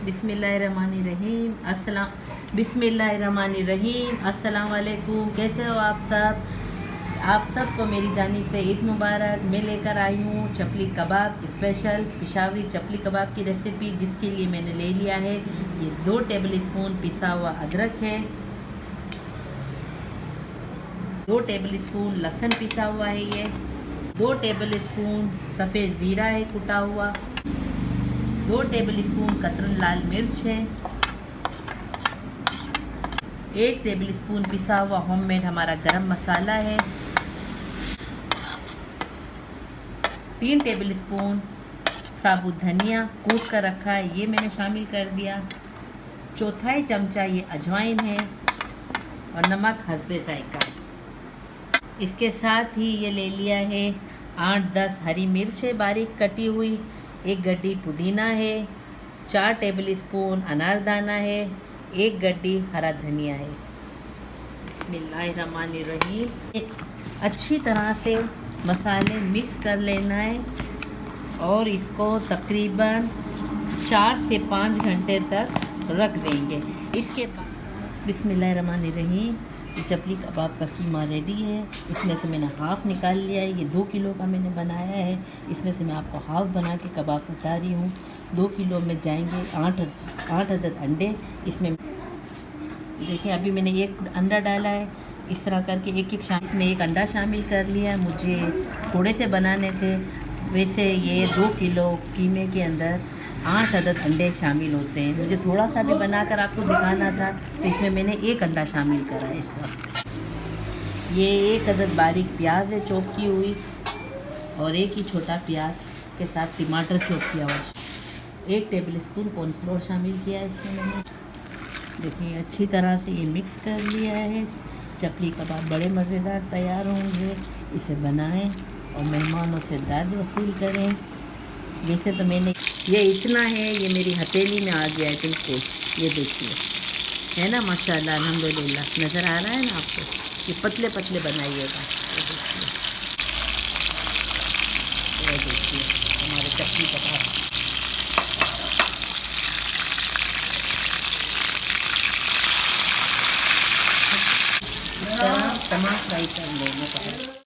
बिस्मिल्लाहिर्रहमानिर्रहीम अस्सलाम वालेकुम। कैसे हो आप सब? आप सबको मेरी जानिब से ईद मुबारक। मैं लेकर आई हूँ चपली कबाब स्पेशल पिशावरी चपली कबाब की रेसिपी, जिसके लिए मैंने ले लिया है ये 2 टेबल स्पून पिसा हुआ अदरक है, 2 टेबल स्पून लहसुन पिसा हुआ है, ये 2 टेबल स्पून सफ़ेद ज़ीरा है कुटा हुआ, 2 टेबल स्पून कतरन लाल मिर्च है, 1 टेबल स्पून पिसा हुआ होममेड हमारा गरम मसाला है, 3 टेबल स्पून साबुत धनिया कूट कर रखा है, ये मैंने शामिल कर दिया, 1/4 चमचा ये अजवाइन है और नमक हस्बे जायका। इसके साथ ही ये ले लिया है 8-10 हरी मिर्च है बारीक कटी हुई, 1 गड्डी पुदीना है, 4 टेबल स्पून अनारदाना है, 1 गड्डी हरा धनिया है। बिस्मिल्लाहिर्रहमानिर्रहीम। अच्छी तरह से मसाले मिक्स कर लेना है और इसको तकरीबन 4 से 5 घंटे तक रख देंगे। इसके बाद बिस्मिल्लाहिर्रहमानिर्रहीम, ये चपली कबाब का कीमा रेडी है। इसमें से मैंने हाफ़ निकाल लिया है, ये 2 किलो का मैंने बनाया है। इसमें से मैं आपको हाफ़ बना के कबाब बता रही हूँ। 2 किलो में जाएंगे 8 अदद अंडे। इसमें देखिए अभी मैंने 1 अंडा डाला है, इस तरह करके एक शामिल में 1 अंडा शामिल कर लिया। मुझे थोड़े से बनाने थे, वैसे ये 2 किलो कीमे के अंदर 8 अदद अंडे शामिल होते हैं। मुझे थोड़ा सा भी बनाकर आपको दिखाना था, तो इसमें मैंने 1 अंडा शामिल करा है। इस वक्त ये 1 अदद बारीक प्याज है चॉप की हुई, और 1 ही छोटा प्याज के साथ टमाटर चॉप किया हुआ। 1 टेबल स्पून कॉर्नफ्लोर शामिल किया है इसमें मैंने। देखिए अच्छी तरह से ये मिक्स कर लिया है। चपली कबाब बड़े मज़ेदार तैयार होंगे, इसे बनाएं और मेहमानों से दाद वसूल करें। वैसे तो मैंने ये इतना है, ये मेरी हथेली में आ गया है बिल्कुल। ये देखिए है ना, माशाल्लाह अल्हम्दुलिल्लाह। नज़र आ रहा है ना आपको? ये पतले पतले बनाइएगा। ये देखिए हमारे चपली कबाब तमाम फ्राई कर लेना।